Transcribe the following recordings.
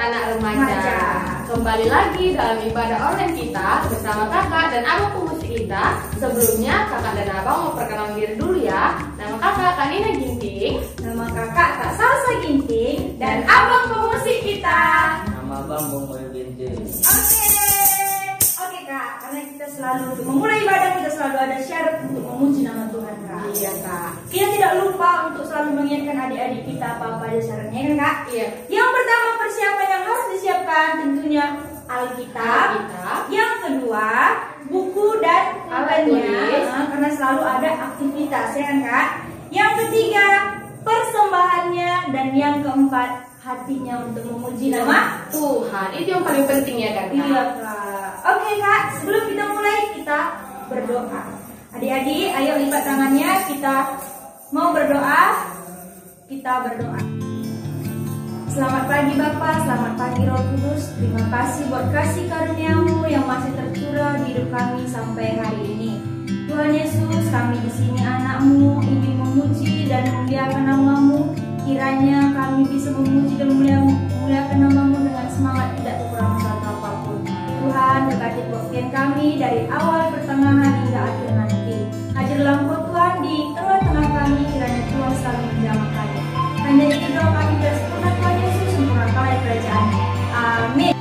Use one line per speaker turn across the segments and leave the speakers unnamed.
anak remaja. Kembali lagi dalam ibadah online kita bersama kakak dan abang pemusik kita. Sebelumnya kakak dan abang mau perkenalan diri dulu ya. Nama kakak Kak Nina Ginting,
nama kakak Kak Salsa Ginting, dan abang pemusik kita.
Nama abang Bung Ginting.
Oke Kak, karena kita selalu untuk memulai ibadah kita selalu ada syarat untuk memuji nama Tuhan Kak.
Iya Kak.
Kita tidak lupa untuk selalu mengingatkan adik-adik kita apa aja syaratnya kan Kak?
Iya.
Yang pertama persiapan yang harus disiapkan tentunya Alkitab. Yang kedua buku dan pulpennya karena selalu ada aktivitas ya kan Kak? Yang ketiga persembahannya, dan yang keempat hatinya untuk memuji nama
Tuhan. Itu yang paling penting ya kan Kak?
Iya Kak. Oke Kak, sebelum kita mulai kita berdoa. Adik-adik, ayo lipat tangannya, kita mau berdoa. Kita berdoa. Selamat pagi Bapak, selamat pagi Roh Kudus. Terima kasih buat kasih karunia-Mu yang masih tercurah di hidup kami sampai hari ini. Tuhan Yesus, kami di sini anak-Mu ingin memuji dan memuliakan nama-Mu. Kiranya kami bisa memuji dan memuliakan nama-Mu dengan semangat tidak kekurangan satu apapun. Tuhan, berkati kebaktian kami dari awal, pertengahan hingga akhir nanti. Hadirlah Engkau Tuhan di tengah-tengah kami, kiranya Tuhan selalu menjamah kami. Hanya itu doa kami dan sempurna Tuhan Yesus, sempurnakanlah kerajaan. Amin.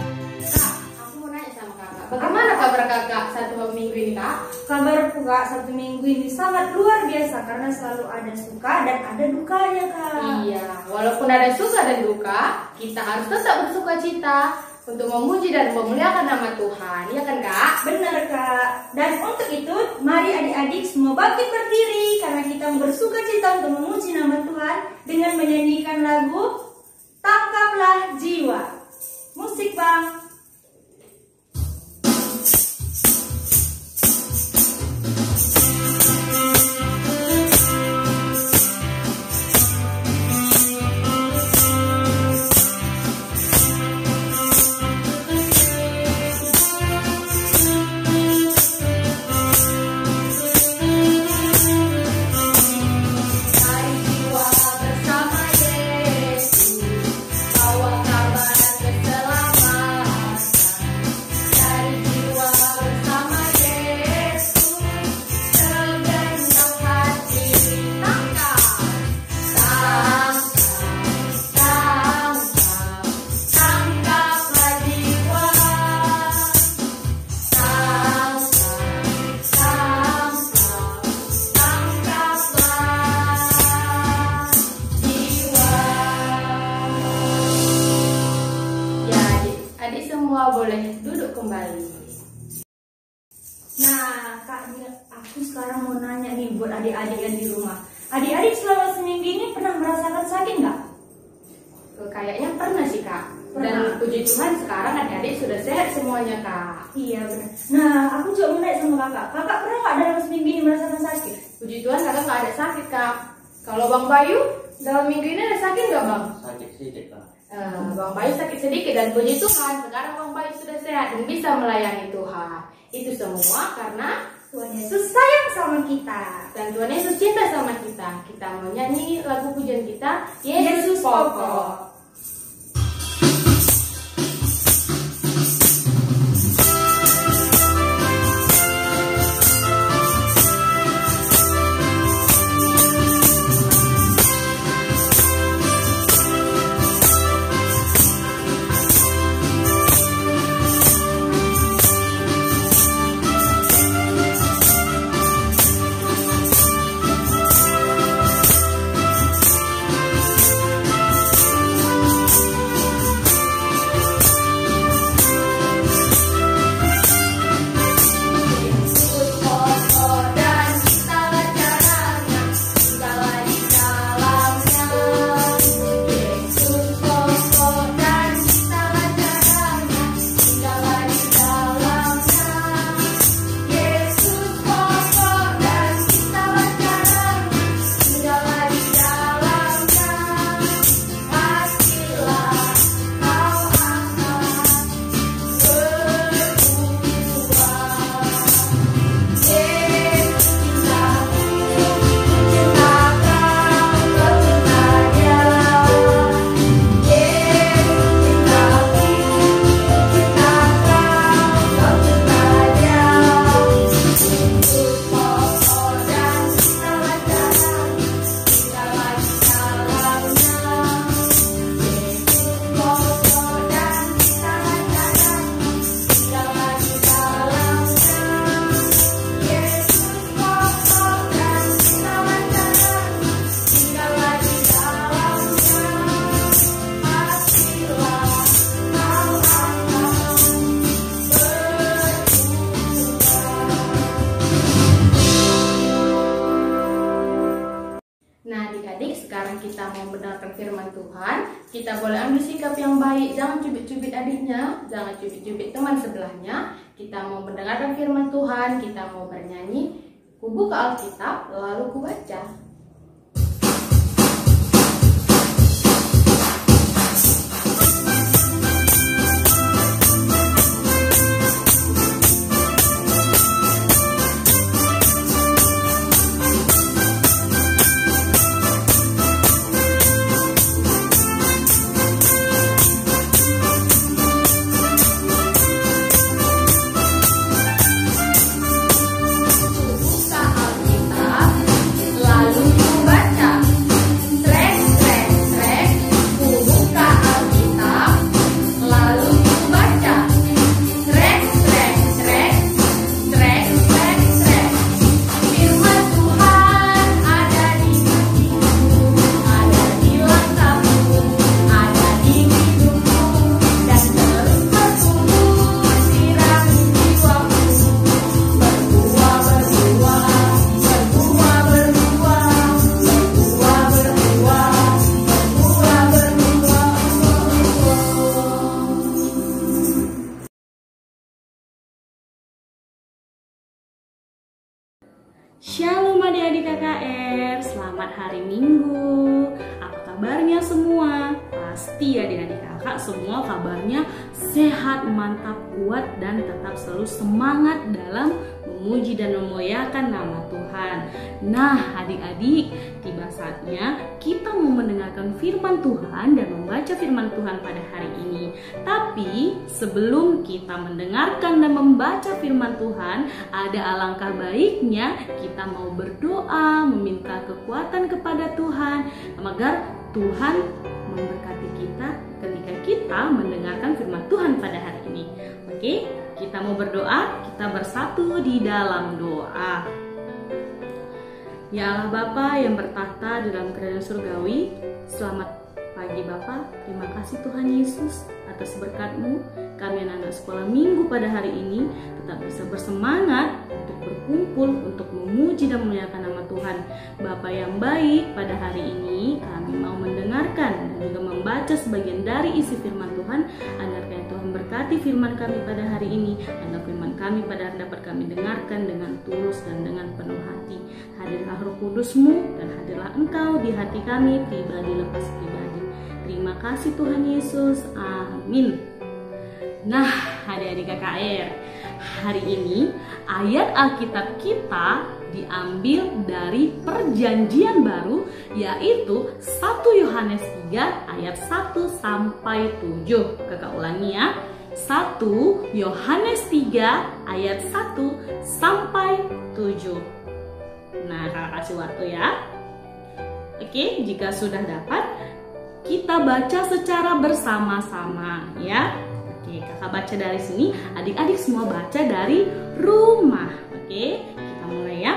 Kak, aku mau nanya sama kakak. Bagaimana kabar kakak satu minggu ini Kak?
Kabarku Kak, satu minggu ini sangat luar biasa karena selalu ada suka dan ada dukanya Kak.
Iya, walaupun ada suka dan duka, kita harus tetap bersuka cita untuk memuji dan memuliakan nama Tuhan, ya kan Kak?
Benar Kak. Dan untuk itu, mari adik-adik semua bangkit berdiri karena kita bersuka cita untuk memuji nama Tuhan dengan menyanyikan lagu Tangkaplah Jiwa. Musik Bang.
Boleh duduk kembali.
Nah Kak, aku sekarang mau nanya nih buat adik-adik yang di rumah. Adik-adik selama seminggu ini pernah merasakan sakit nggak?
Kayaknya pernah sih Kak.
Pernah.
Dan puji Tuhan sekarang adik-adik sudah sehat semuanya Kak.
Iya benar. Nah aku juga mau nanya sama kakak. Kakak pernah nggak dalam seminggu ini merasakan sakit?
Puji Tuhan kakak nggak ada sakit Kak. Kalau Bang Bayu dalam minggu ini ada sakit nggak Bang?
Sakit sedikit Kak.
Bang Bayu sakit sedikit dan puji Tuhan sekarang Bang Bayu sudah sehat dan bisa melayani Tuhan. Itu semua karena
Tuhan Yesus sayang sama kita.
dan Tuhan Yesus cinta sama kita. Kita mau nyanyi lagu pujian kita, Yesus Pokok. kita mau mendengarkan firman Tuhan, kita boleh ambil sikap yang baik. Jangan cubit-cubit adiknya, jangan cubit-cubit teman sebelahnya. Kita mau mendengarkan firman Tuhan, kita mau bernyanyi. Ku buka Alkitab, lalu ku baca.
Shalom adik-adik KKR, selamat hari Minggu. Apa kabarnya semua? Pasti adik-adik kakak semua kabarnya sehat, mantap, kuat, dan tetap selalu semangat dalam memuji dan memuliakan nama Tuhan. Nah adik-adik, tiba saatnya kita mau mendengarkan firman Tuhan dan membaca firman Tuhan pada hari ini. Tapi sebelum kita mendengarkan dan membaca firman Tuhan, ada alangkah baiknya kita mau berdoa, meminta kekuatan kepada Tuhan agar Tuhan memberkati kita ketika kita mendengarkan firman Tuhan pada hari ini. Oke, kita mau berdoa, kita bersatu di dalam doa. Ya Allah Bapa yang bertahta di dalam kerajaan surgawi, selamat pagi Bapa. Terima kasih Tuhan Yesus atas berkat-Mu. Kami anak-anak sekolah minggu pada hari ini tetap bisa bersemangat untuk berkumpul, untuk memuji dan memuliakan nama Tuhan. Bapa yang baik, pada hari ini kami mau mendengarkan dan juga membaca sebagian dari isi firman Tuhan, agar Tuhan berkati firman kami pada hari ini, agar firman kami pada hari dapat kami dengarkan dengan tulus dan dengan penuh hati. Hadirlah Roh Kudus-Mu dan hadirlah Engkau di hati kami, pribadi lepas pribadi. Terima kasih Tuhan Yesus, amin. Nah adik-adik KKR, hari ini ayat Alkitab kita diambil dari Perjanjian Baru, yaitu 1 Yohanes 3 ayat 1 sampai 7. Kakak ulangi ya, 1 Yohanes 3 ayat 1 sampai 7. Nah kakak kasih waktu ya. Oke, jika sudah dapat, kita baca secara bersama-sama ya. Oke, kakak baca dari sini, adik-adik semua baca dari rumah. Oke, kita mulai ya.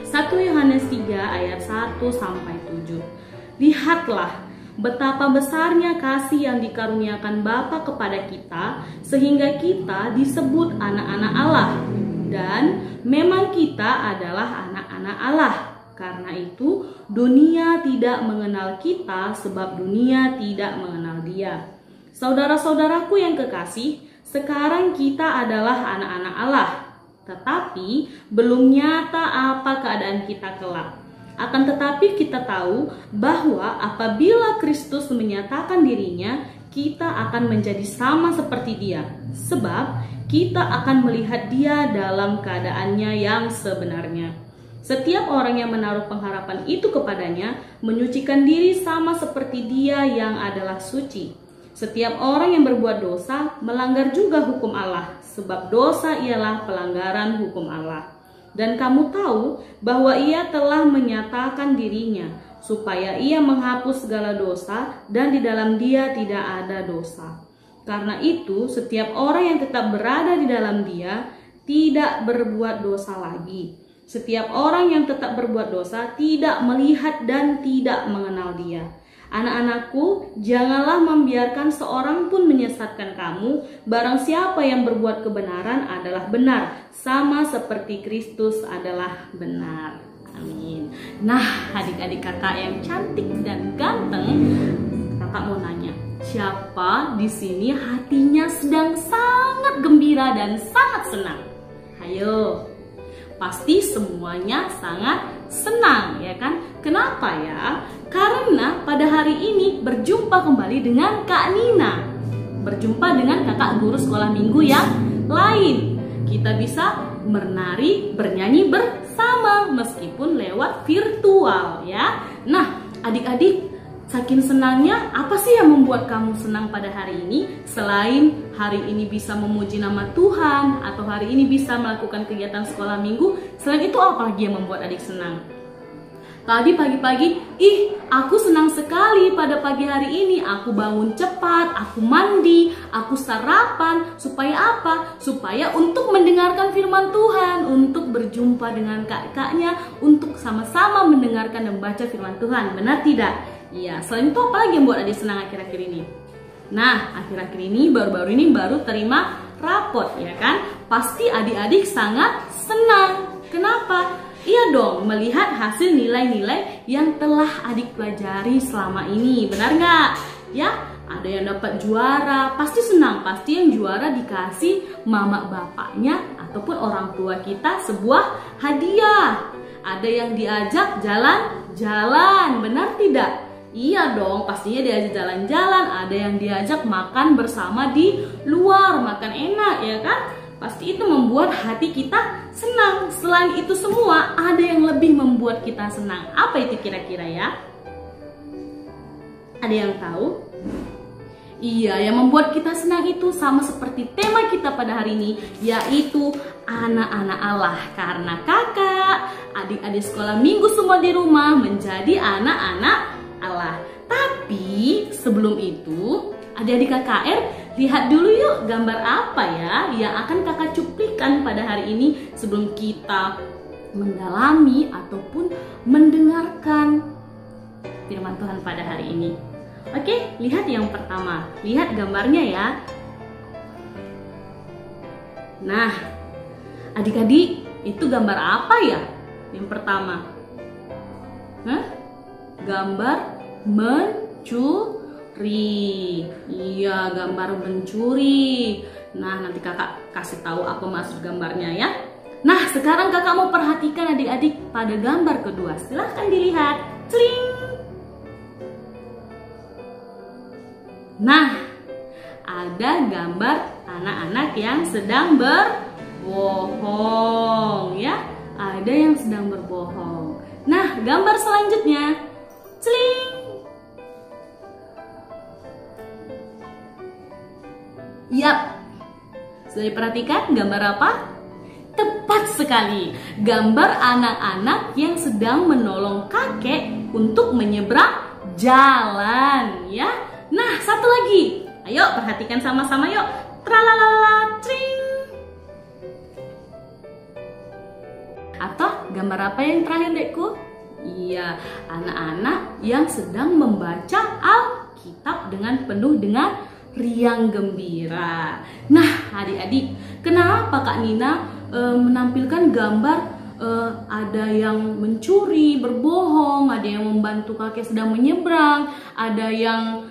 1 Yohanes 3 ayat 1 sampai 7. Lihatlah betapa besarnya kasih yang dikaruniakan Bapa kepada kita, sehingga kita disebut anak-anak Allah. Dan memang kita adalah anak-anak Allah. Karena itu dunia tidak mengenal kita, sebab dunia tidak mengenal Dia. Saudara-saudaraku yang kekasih, sekarang kita adalah anak-anak Allah, tetapi belum nyata apa keadaan kita kelak. Akan tetapi kita tahu bahwa apabila Kristus menyatakan dirinya, kita akan menjadi sama seperti Dia, sebab kita akan melihat Dia dalam keadaannya yang sebenarnya. Setiap orang yang menaruh pengharapan itu kepadanya menyucikan diri sama seperti Dia yang adalah suci. Setiap orang yang berbuat dosa melanggar juga hukum Allah, sebab dosa ialah pelanggaran hukum Allah. Dan kamu tahu bahwa Ia telah menyatakan dirinya, supaya Ia menghapus segala dosa, dan di dalam Dia tidak ada dosa. Karena itu, setiap orang yang tetap berada di dalam Dia tidak berbuat dosa lagi. Setiap orang yang tetap berbuat dosa tidak melihat dan tidak mengenal Dia. Anak-anakku, janganlah membiarkan seorang pun menyesatkan kamu. Barang siapa yang berbuat kebenaran adalah benar, sama seperti Kristus adalah benar. Amin. Nah, adik-adik kakak yang cantik dan ganteng, kakak mau nanya, siapa di sini hatinya sedang sangat gembira dan sangat senang? Ayo, pasti semuanya sangat senang, ya kan? Kenapa ya? Karena pada hari ini berjumpa kembali dengan Kak Nina, berjumpa dengan kakak guru sekolah minggu yang lain. Kita bisa menari, bernyanyi bersama meskipun lewat virtual, ya. Nah, adik-adik, saking senangnya, apa sih yang membuat kamu senang pada hari ini? Selain hari ini bisa memuji nama Tuhan, atau hari ini bisa melakukan kegiatan sekolah minggu, selain itu apa lagi yang membuat adik senang? Tadi pagi-pagi, aku senang sekali pada pagi hari ini. Aku bangun cepat, aku mandi, aku sarapan. Supaya apa? Supaya untuk mendengarkan firman Tuhan, untuk berjumpa dengan kakaknya, untuk sama-sama mendengarkan dan membaca firman Tuhan. Benar tidak? Iya, selain itu apa lagi yang buat adik senang akhir-akhir ini? Nah, akhir-akhir ini baru terima rapot, ya kan? Pasti adik-adik sangat senang. Kenapa? Iya dong, melihat hasil nilai-nilai yang telah adik pelajari selama ini. Benar nggak? Ya, ada yang dapat juara, pasti senang. Pasti yang juara dikasih mama bapaknya ataupun orang tua kita sebuah hadiah. Ada yang diajak jalan-jalan, benar tidak? Iya dong, pastinya diajak jalan-jalan. Ada yang diajak makan bersama di luar, makan enak, ya kan? Pasti itu membuat hati kita senang. Selain itu semua, ada yang lebih membuat kita senang. Apa itu kira-kira ya? Ada yang tahu? Iya, yang membuat kita senang itu sama seperti tema kita pada hari ini, yaitu anak-anak Allah. Karena kakak, adik-adik sekolah minggu semua di rumah menjadi anak-anak Allah. Tapi sebelum itu, adik-adik KKR, lihat dulu yuk gambar apa ya yang akan kakak cuplikan pada hari ini sebelum kita mendalami ataupun mendengarkan firman Tuhan pada hari ini. Oke, lihat yang pertama. Lihat gambarnya ya. Nah, adik-adik, itu gambar apa ya? Yang pertama. Gambar mencuri. Iya, gambar mencuri. Nah, nanti kakak kasih tahu apa maksud gambarnya ya. Nah, sekarang kakak mau perhatikan adik-adik pada gambar kedua. Silahkan dilihat. Cling. Nah, ada gambar anak-anak yang sedang berbohong ya. Ada yang sedang berbohong. Nah, gambar selanjutnya. Cling. Yap, sudah diperhatikan gambar apa? Tepat sekali, gambar anak-anak yang sedang menolong kakek untuk menyeberang jalan ya. Nah, satu lagi, ayo perhatikan sama-sama yuk. Tralalala, tring. Atau gambar apa yang terakhir dekku? Iya, anak-anak yang sedang membaca Alkitab dengan penuh dengan riang gembira. Nah, adik-adik, kenapa Kak Nina menampilkan gambar ada yang mencuri, berbohong, ada yang membantu kakek sedang menyeberang, ada yang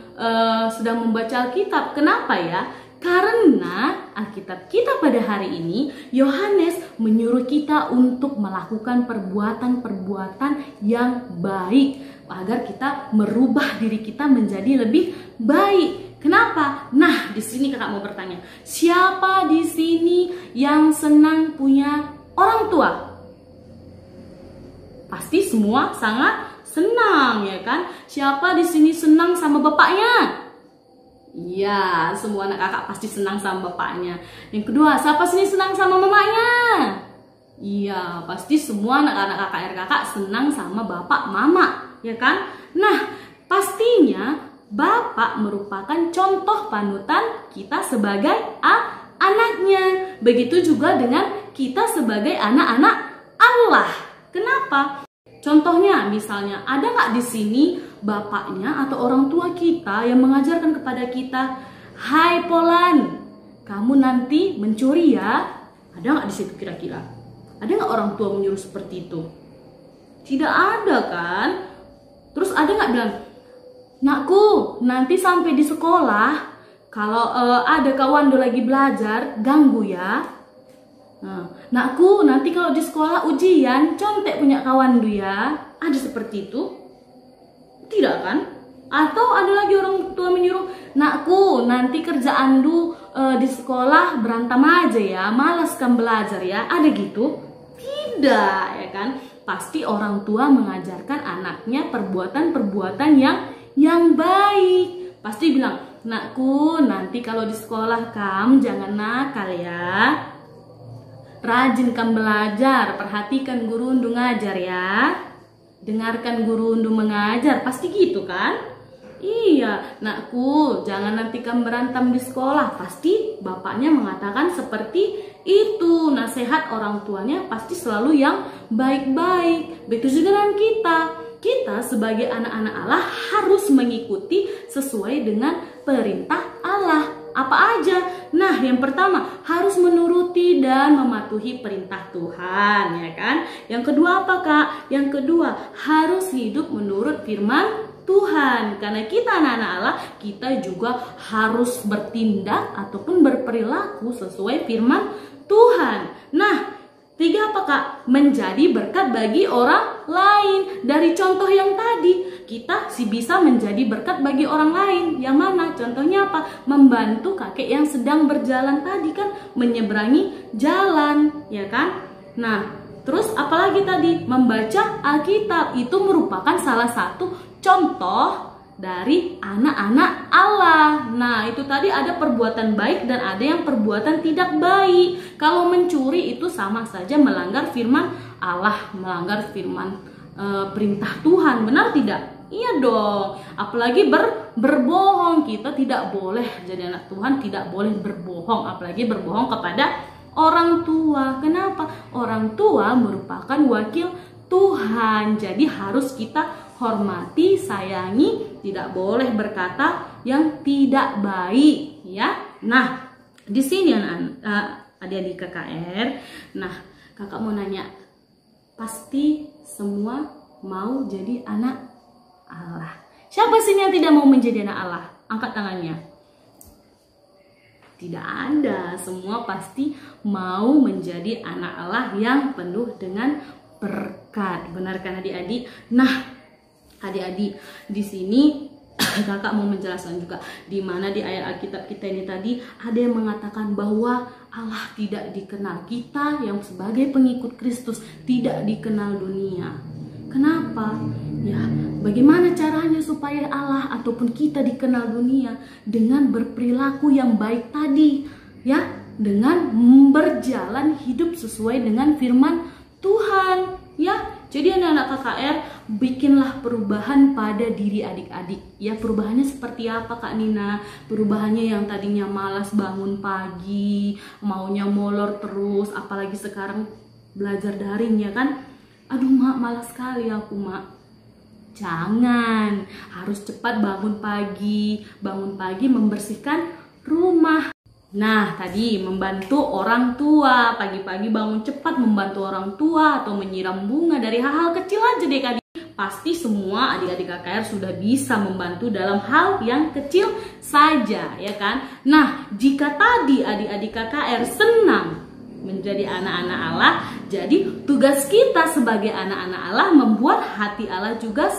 sedang membaca Alkitab? Kenapa ya? Karena Alkitab kita pada hari ini, Yohanes menyuruh kita untuk melakukan perbuatan-perbuatan yang baik agar kita merubah diri kita menjadi lebih baik. Kenapa? Nah, di sini kakak mau bertanya, siapa di sini yang senang punya orang tua? Pasti semua sangat senang, ya kan? Siapa di sini senang sama bapaknya? Iya, semua anak kakak pasti senang sama bapaknya. Yang kedua, siapa sini senang sama mamanya? Iya, pasti semua anak-anak kakak senang sama bapak mama, ya kan? Nah, pastinya bapak merupakan contoh panutan kita sebagai anaknya. Begitu juga dengan kita sebagai anak-anak Allah. Kenapa? Contohnya, misalnya, ada nggak di sini bapaknya atau orang tua kita yang mengajarkan kepada kita, "Hai Polan, kamu nanti mencuri ya." Ada nggak di situ kira-kira? Ada nggak orang tua menyuruh seperti itu? Tidak ada kan? Terus ada nggak bilang, nakku nanti sampai di sekolah kalau ada kawan lagi belajar ganggu ya. Nah, nakku nanti kalau di sekolah ujian contek punya kawan ya. Ada seperti itu? Tidak kan? Atau ada lagi orang tua menyuruh, nakku nanti kerjaan di sekolah berantem aja ya, malas kan belajar ya. Ada gitu? Tidak, ya kan? Pasti orang tua mengajarkan anaknya perbuatan-perbuatan yang baik. Pasti bilang, nakku nanti kalau di sekolah kamu jangan nakal ya. Rajin kan belajar, perhatikan guru undu ngajar ya. Dengarkan guru undu mengajar, pasti gitu kan? Iya, nakku jangan nanti kan berantem di sekolah. Pasti bapaknya mengatakan seperti itu. Nasihat orang tuanya pasti selalu yang baik-baik. Begitu juga dengan kita. Kita sebagai anak-anak Allah harus mengikuti sesuai dengan perintah Allah. Apa aja? Nah, yang pertama harus menuruti dan mematuhi perintah Tuhan, ya kan? Yang kedua apa, Kak? Yang kedua harus hidup menurut firman Tuhan. Karena kita anak-anak Allah, kita juga harus bertindak ataupun berperilaku sesuai firman Tuhan. Nah, tiga apa, Kak? Menjadi berkat bagi orang lain. Dari contoh yang tadi, kita bisa menjadi berkat bagi orang lain. Yang mana? Contohnya apa? Membantu kakek yang sedang berjalan tadi kan, menyeberangi jalan, ya kan? Nah, terus apalagi tadi? Membaca Alkitab. Itu merupakan salah satu contoh dari anak-anak Allah. Nah, itu tadi ada perbuatan baik dan ada yang perbuatan tidak baik. Kalau mencuri itu sama saja melanggar firman Allah, melanggar firman perintah Tuhan. Benar tidak? Iya dong. Apalagi berbohong. Kita tidak boleh jadi anak Tuhan, tidak boleh berbohong, apalagi berbohong kepada orang tua. Kenapa? Orang tua merupakan wakil Tuhan. Jadi harus kita hormati, sayangi, tidak boleh berkata yang tidak baik, ya. Nah, di sini adik-adik KKR. Nah, kakak mau nanya, pasti semua mau jadi anak Allah. Siapa sini yang tidak mau menjadi anak Allah? Angkat tangannya. Tidak ada, semua pasti mau menjadi anak Allah yang penuh dengan berkat. Benar kan adik-adik? Nah, adik-adik, di sini kakak mau menjelaskan juga di mana di ayat Alkitab kita ini tadi ada yang mengatakan bahwa Allah tidak dikenal. Kita yang sebagai pengikut Kristus tidak dikenal dunia. Kenapa? Ya, bagaimana caranya supaya Allah ataupun kita dikenal dunia? Dengan berperilaku yang baik tadi, ya, dengan berjalan hidup sesuai dengan firman Tuhan, ya. Jadi anak-anak KKR, bikinlah perubahan pada diri adik-adik. Ya, perubahannya seperti apa, Kak Nina? Perubahannya yang tadinya malas bangun pagi, maunya molor terus, apalagi sekarang belajar daring, ya kan? Aduh, Mak, malas sekali aku, Mak. Jangan, harus cepat bangun pagi membersihkan rumah. Nah, tadi membantu orang tua, pagi-pagi bangun cepat membantu orang tua atau menyiram bunga, dari hal-hal kecil aja deh Kak. Pasti semua adik-adik KKR sudah bisa membantu dalam hal yang kecil saja, ya kan? Nah, jika tadi adik-adik KKR senang menjadi anak-anak Allah, jadi tugas kita sebagai anak-anak Allah membuat hati Allah juga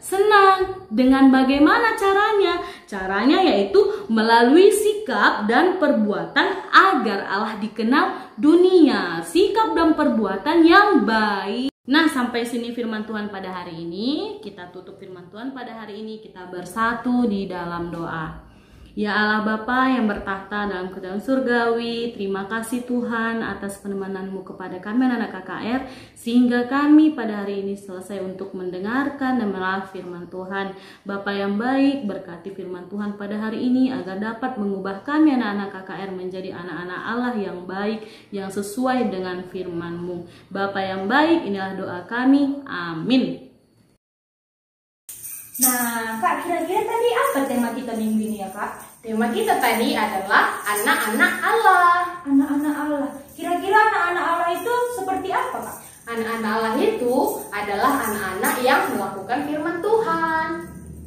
senang. Dengan bagaimana caranya? Caranya yaitu melalui sikap dan perbuatan agar Allah dikenal dunia. Sikap dan perbuatan yang baik. Nah, sampai sini firman Tuhan pada hari ini. Kita tutup firman Tuhan pada hari ini. Kita bersatu di dalam doa. Ya Allah Bapa yang bertahta dalam kerajaan surgawi, terima kasih Tuhan atas penemananmu kepada kami anak KKR, sehingga kami pada hari ini selesai untuk mendengarkan dan menelaah firman Tuhan. Bapa yang baik, berkati firman Tuhan pada hari ini agar dapat mengubah kami anak-anak KKR menjadi anak-anak Allah yang baik, yang sesuai dengan firman-Mu. Bapa yang baik, inilah doa kami. Amin.
Nah, Kak, kira-kira tadi apa tema kita minggu ini ya, Kak?
Tema kita tadi adalah anak-anak Allah.
Anak-anak Allah. Kira-kira anak-anak Allah itu seperti apa, Kak?
Anak-anak Allah itu adalah adalah anak-anak yang melakukan firman Tuhan.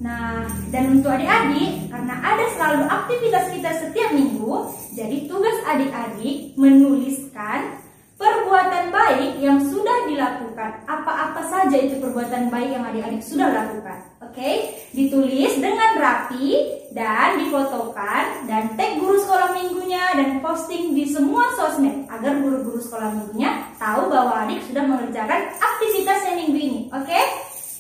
Nah, dan untuk adik-adik, karena ada selalu aktivitas kita setiap minggu, jadi tugas adik-adik menuliskan perbuatan baik yang sudah dilakukan. Apa-apa saja itu perbuatan baik yang adik-adik sudah lakukan. Oke, ditulis dengan rapi dan difotokan dan tag guru sekolah minggunya dan posting di semua sosmed agar guru-guru sekolah minggunya tahu bahwa adik sudah mengerjakan aktivitasnya minggu ini. Oke?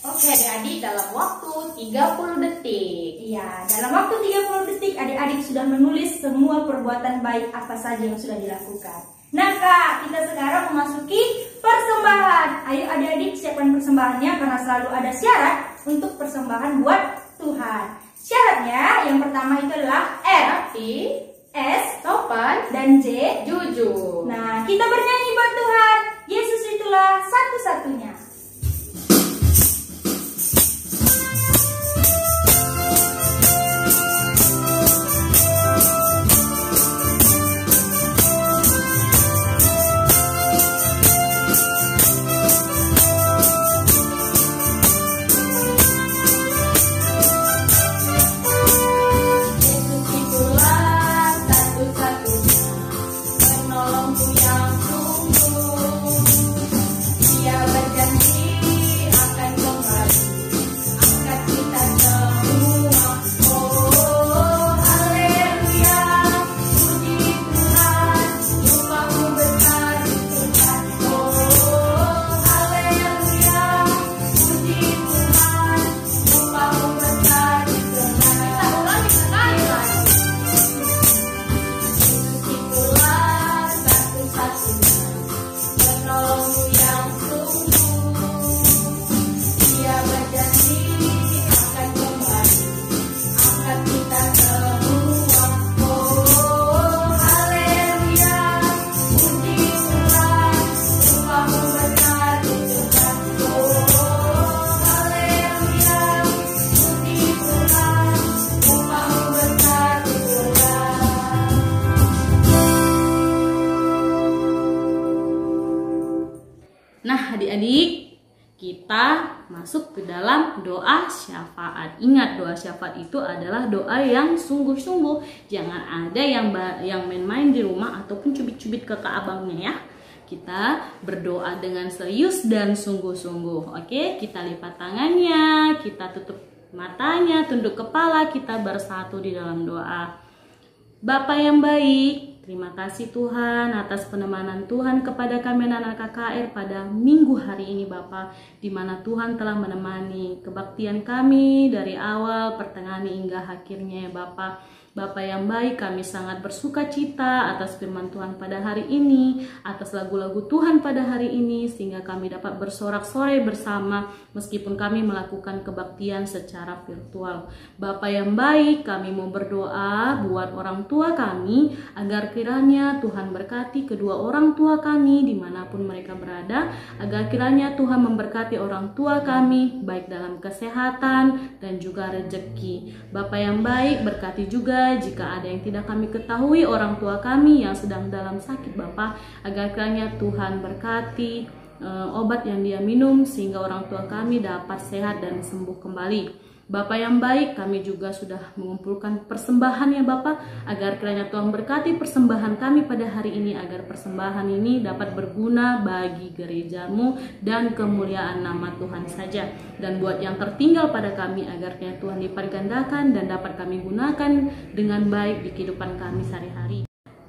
Oke adik-adik, dalam waktu 30 detik.
Iya, dalam waktu 30 detik adik-adik sudah menulis semua perbuatan baik apa saja yang sudah dilakukan. Nah Kak, kita sekarang memasuki persembahan. Ayo adik-adik siapkan persembahannya karena selalu ada syarat untuk persembahan buat Tuhan. Syaratnya yang pertama itu adalah R,
Rapi,
S,
sopan,
dan J,
jujur.
Nah, kita bernyanyi buat Tuhan. Yesus itulah satu-satunya.
Yesus itulah satu-satunya penolongku yang sungguh. Dia berjanji akan kembali angkat kita semua. Oh haleluya, puji Tuhan, upahmu besar di surga. Oh haleluya, puji Tuhan, upahmu besar di surga. Kita ulangi sekali lagi. Yesus itulah satu-satunya penolongku yang sungguh. Dia berjanji akan kembali angkat kita semua. Oh haleluya, puji Tuhan, upahmu besar di surga. Oh haleluya, puji Tuhan, upahmu besar di surga.
Nah, adik-adik, kita masuk ke dalam doa syafaat. Ingat, doa syafaat itu adalah doa yang sungguh-sungguh. Jangan ada yang main-main di rumah ataupun cubit-cubit ke abangnya ya. Kita berdoa dengan serius dan sungguh-sungguh. Oke, kita lipat tangannya, kita tutup matanya, tunduk kepala, kita bersatu di dalam doa. Bapa yang baik, terima kasih Tuhan atas penemanan Tuhan kepada kami anak KKR pada minggu hari ini Bapa, di mana Tuhan telah menemani kebaktian kami dari awal, pertengahan hingga akhirnya ya Bapa. Bapa yang baik, kami sangat bersuka cita atas firman Tuhan pada hari ini, atas lagu-lagu Tuhan pada hari ini, sehingga kami dapat bersorak-sorai bersama meskipun kami melakukan kebaktian secara virtual. Bapa yang baik, kami mau berdoa buat orang tua kami, agar kiranya Tuhan berkati kedua orang tua kami dimanapun mereka berada, agar kiranya Tuhan memberkati orang tua kami, baik dalam kesehatan dan juga rezeki. Bapa yang baik, berkati juga jika ada yang tidak kami ketahui orang tua kami yang sedang dalam sakit Bapa, agar kiranya Tuhan berkati obat yang dia minum sehingga orang tua kami dapat sehat dan sembuh kembali. Bapa yang baik, kami juga sudah mengumpulkan persembahan ya Bapa, agar kiranya Tuhan berkati persembahan kami pada hari ini, agar persembahan ini dapat berguna bagi gerejamu dan kemuliaan nama Tuhan saja. Dan buat yang tertinggal pada kami, agar kiranya Tuhan lipat gandakan dan dapat kami gunakan dengan baik di kehidupan kami sehari-hari.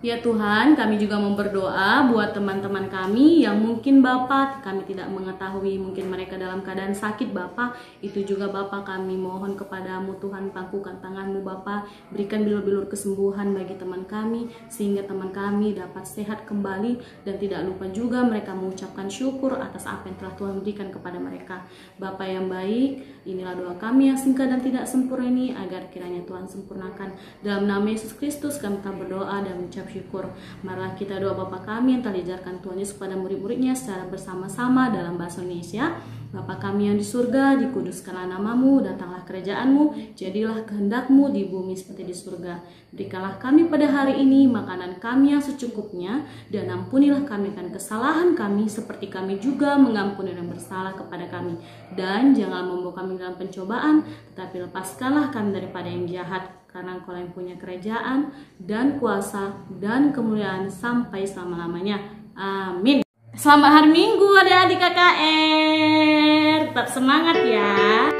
Ya Tuhan, kami juga mau berdoa buat teman-teman kami yang mungkin Bapak kami tidak mengetahui, mungkin mereka dalam keadaan sakit Bapak. Itu juga Bapak kami mohon kepadamu Tuhan, pangkukan tanganmu Bapak, berikan bilur-bilur kesembuhan bagi teman kami, sehingga teman kami dapat sehat kembali. Dan tidak lupa juga mereka mengucapkan syukur atas apa yang telah Tuhan berikan kepada mereka. Bapak yang baik, inilah doa kami yang singkat dan tidak sempurna ini, agar kiranya Tuhan sempurnakan. Dalam nama Yesus Kristus kami telah berdoa dan mengucap mengucap syukur. Marilah kita doa Bapa kami yang telah diajarkan Tuhan Yesus kepada murid-muridnya secara bersama-sama dalam bahasa Indonesia. Bapa kami yang di surga, dikuduskanlah namamu, datanglah kerajaanmu, jadilah kehendakmu di bumi seperti di surga. Berikanlah kami pada hari ini makanan kami yang secukupnya, dan ampunilah kami akan kesalahan kami seperti kami juga mengampuni yang bersalah kepada kami. Dan jangan membawa kami dalam pencobaan, tetapi lepaskanlah kami daripada yang jahat, karena Engkau yang punya kerajaan dan kuasa dan kemuliaan sampai selama-lamanya. Amin. Selamat hari Minggu adik-adik KKR. Tetap semangat ya.